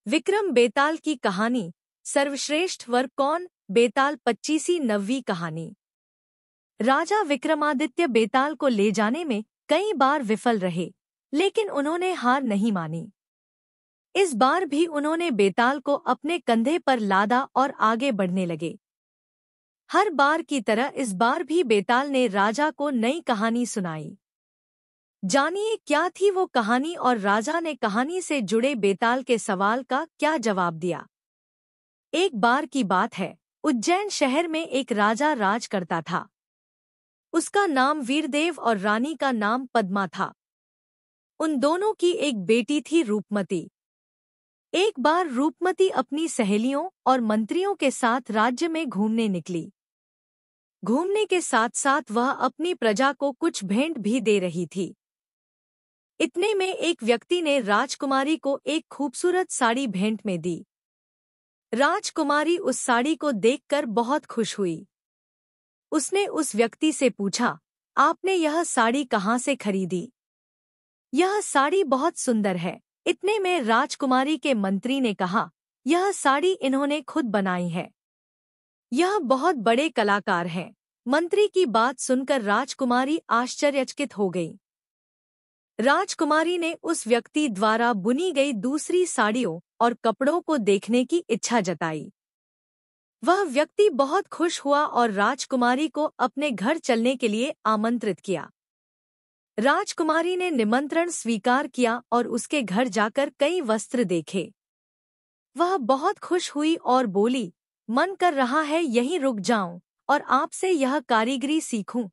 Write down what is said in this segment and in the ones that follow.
विक्रम बेताल की कहानी। सर्वश्रेष्ठ वर कौन? बेताल 25वीं कहानी। राजा विक्रमादित्य बेताल को ले जाने में कई बार विफल रहे, लेकिन उन्होंने हार नहीं मानी। इस बार भी उन्होंने बेताल को अपने कंधे पर लादा और आगे बढ़ने लगे। हर बार की तरह इस बार भी बेताल ने राजा को नई कहानी सुनाई। जानिए क्या थी वो कहानी और राजा ने कहानी से जुड़े बेताल के सवाल का क्या जवाब दिया। एक बार की बात है, उज्जैन शहर में एक राजा राज करता था। उसका नाम वीरदेव और रानी का नाम पद्मा था। उन दोनों की एक बेटी थी रूपमती। एक बार रूपमती अपनी सहेलियों और मंत्रियों के साथ राज्य में घूमने निकली। घूमने के साथ साथ वह अपनी प्रजा को कुछ भेंट भी दे रही थी। इतने में एक व्यक्ति ने राजकुमारी को एक खूबसूरत साड़ी भेंट में दी। राजकुमारी उस साड़ी को देखकर बहुत खुश हुई। उसने उस व्यक्ति से पूछा, आपने यह साड़ी कहाँ से खरीदी? यह साड़ी बहुत सुंदर है। इतने में राजकुमारी के मंत्री ने कहा, यह साड़ी इन्होंने खुद बनाई है। यह बहुत बड़े कलाकार हैं। मंत्री की बात सुनकर राजकुमारी आश्चर्यचकित हो गई। राजकुमारी ने उस व्यक्ति द्वारा बुनी गई दूसरी साड़ियों और कपड़ों को देखने की इच्छा जताई। वह व्यक्ति बहुत खुश हुआ और राजकुमारी को अपने घर चलने के लिए आमंत्रित किया। राजकुमारी ने निमंत्रण स्वीकार किया और उसके घर जाकर कई वस्त्र देखे। वह बहुत खुश हुई और बोली, मन कर रहा है यहीं रुक जाऊं और आपसे यह कारीगरी सीखूं।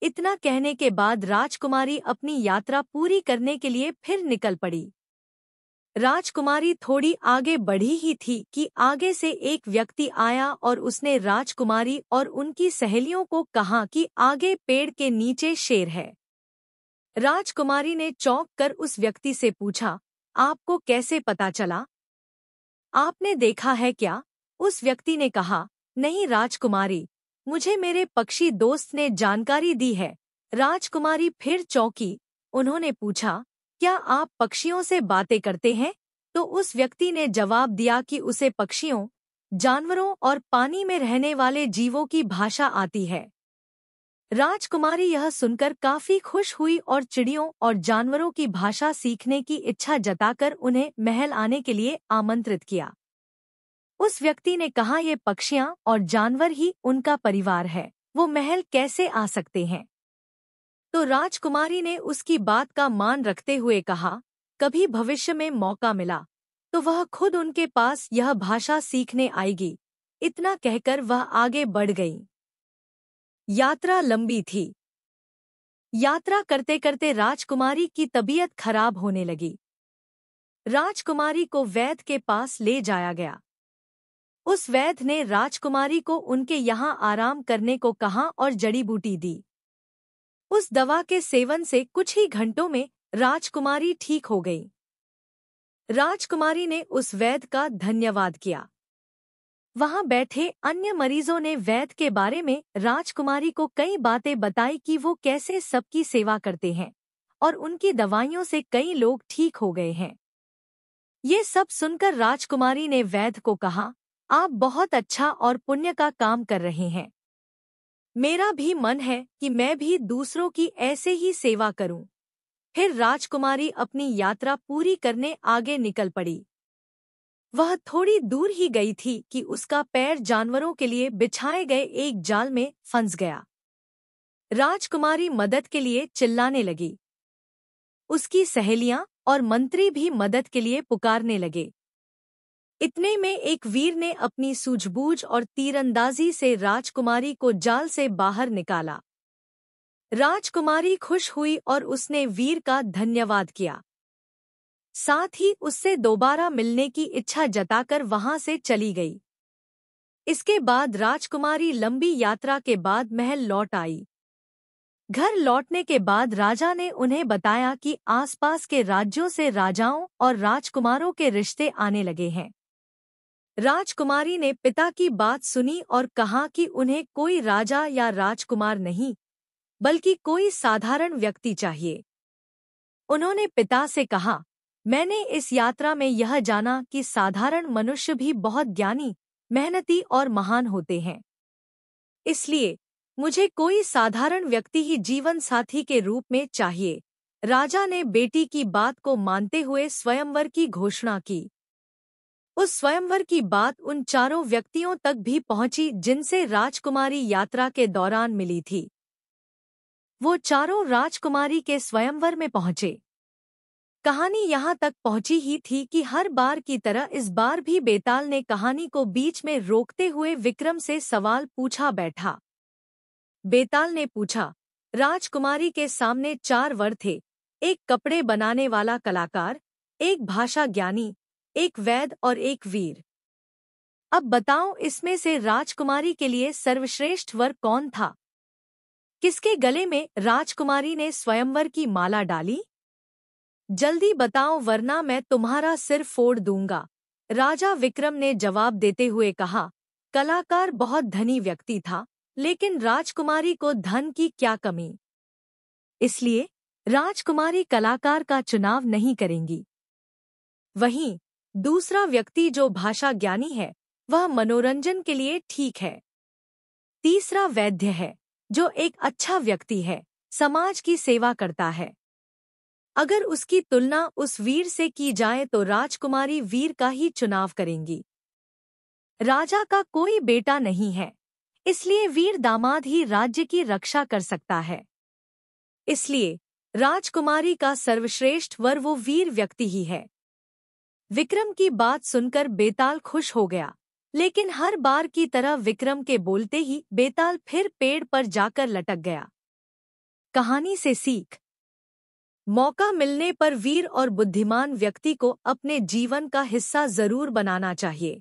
इतना कहने के बाद राजकुमारी अपनी यात्रा पूरी करने के लिए फिर निकल पड़ी। राजकुमारी थोड़ी आगे बढ़ी ही थी कि आगे से एक व्यक्ति आया और उसने राजकुमारी और उनकी सहेलियों को कहा कि आगे पेड़ के नीचे शेर है। राजकुमारी ने चौंक कर उस व्यक्ति से पूछा, आपको कैसे पता चला? आपने देखा है क्या? उस व्यक्ति ने कहा, नहीं राजकुमारी, मुझे मेरे पक्षी दोस्त ने जानकारी दी है। राजकुमारी फिर चौंकी। उन्होंने पूछा, क्या आप पक्षियों से बातें करते हैं? तो उस व्यक्ति ने जवाब दिया कि उसे पक्षियों, जानवरों और पानी में रहने वाले जीवों की भाषा आती है। राजकुमारी यह सुनकर काफी खुश हुई और चिड़ियों और जानवरों की भाषा सीखने की इच्छा जताकर उन्हें महल आने के लिए आमंत्रित किया। उस व्यक्ति ने कहा, ये पक्षियां और जानवर ही उनका परिवार है, वो महल कैसे आ सकते हैं? तो राजकुमारी ने उसकी बात का मान रखते हुए कहा, कभी भविष्य में मौका मिला तो वह खुद उनके पास यह भाषा सीखने आएगी। इतना कहकर वह आगे बढ़ गई। यात्रा लंबी थी। यात्रा करते करते राजकुमारी की तबीयत खराब होने लगी। राजकुमारी को वैद्य के पास ले जाया गया। उस वैद्य ने राजकुमारी को उनके यहाँ आराम करने को कहा और जड़ी बूटी दी। उस दवा के सेवन से कुछ ही घंटों में राजकुमारी ठीक हो गई। राजकुमारी ने उस वैद्य का धन्यवाद किया। वहां बैठे अन्य मरीजों ने वैद्य के बारे में राजकुमारी को कई बातें बताई कि वो कैसे सबकी सेवा करते हैं और उनकी दवाइयों से कई लोग ठीक हो गए हैं। ये सब सुनकर राजकुमारी ने वैद्य को कहा, आप बहुत अच्छा और पुण्य का काम कर रहे हैं। मेरा भी मन है कि मैं भी दूसरों की ऐसे ही सेवा करूं। फिर राजकुमारी अपनी यात्रा पूरी करने आगे निकल पड़ी। वह थोड़ी दूर ही गई थी कि उसका पैर जानवरों के लिए बिछाए गए एक जाल में फंस गया। राजकुमारी मदद के लिए चिल्लाने लगी। उसकी सहेलियां और मंत्री भी मदद के लिए पुकारने लगे। इतने में एक वीर ने अपनी सूझबूझ और तीरंदाजी से राजकुमारी को जाल से बाहर निकाला। राजकुमारी खुश हुई और उसने वीर का धन्यवाद किया। साथ ही उससे दोबारा मिलने की इच्छा जताकर वहां से चली गई। इसके बाद राजकुमारी लंबी यात्रा के बाद महल लौट आई। घर लौटने के बाद राजा ने उन्हें बताया कि आसपास के राज्यों से राजाओं और राजकुमारों के रिश्ते आने लगे हैं। राजकुमारी ने पिता की बात सुनी और कहा कि उन्हें कोई राजा या राजकुमार नहीं, बल्कि कोई साधारण व्यक्ति चाहिए। उन्होंने पिता से कहा, मैंने इस यात्रा में यह जाना कि साधारण मनुष्य भी बहुत ज्ञानी, मेहनती और महान होते हैं। इसलिए मुझे कोई साधारण व्यक्ति ही जीवन साथी के रूप में चाहिए। राजा ने बेटी की बात को मानते हुए स्वयंवर की घोषणा की। उस स्वयंवर की बात उन चारों व्यक्तियों तक भी पहुंची जिनसे राजकुमारी यात्रा के दौरान मिली थी। वो चारों राजकुमारी के स्वयंवर में पहुंचे। कहानी यहाँ तक पहुंची ही थी कि हर बार की तरह इस बार भी बेताल ने कहानी को बीच में रोकते हुए विक्रम से सवाल पूछा बैठा। बेताल ने पूछा, राजकुमारी के सामने 4 वर थे, एक कपड़े बनाने वाला कलाकार, एक भाषा ज्ञानी, एक वैद्य और एक वीर। अब बताओ इसमें से राजकुमारी के लिए सर्वश्रेष्ठ वर कौन था? किसके गले में राजकुमारी ने स्वयंवर की माला डाली? जल्दी बताओ वरना मैं तुम्हारा सिर फोड़ दूंगा। राजा विक्रम ने जवाब देते हुए कहा, कलाकार बहुत धनी व्यक्ति था, लेकिन राजकुमारी को धन की क्या कमी, इसलिए राजकुमारी कलाकार का चुनाव नहीं करेंगी। वहीं दूसरा व्यक्ति जो भाषा ज्ञानी है, वह मनोरंजन के लिए ठीक है। तीसरा वैद्य है, जो एक अच्छा व्यक्ति है, समाज की सेवा करता है। अगर उसकी तुलना उस वीर से की जाए तो राजकुमारी वीर का ही चुनाव करेंगी। राजा का कोई बेटा नहीं है, इसलिए वीर दामाद ही राज्य की रक्षा कर सकता है। इसलिए राजकुमारी का सर्वश्रेष्ठ वर वो वीर व्यक्ति ही है। विक्रम की बात सुनकर बेताल खुश हो गया, लेकिन हर बार की तरह विक्रम के बोलते ही बेताल फिर पेड़ पर जाकर लटक गया। कहानी से सीख। मौका मिलने पर वीर और बुद्धिमान व्यक्ति को अपने जीवन का हिस्सा जरूर बनाना चाहिए।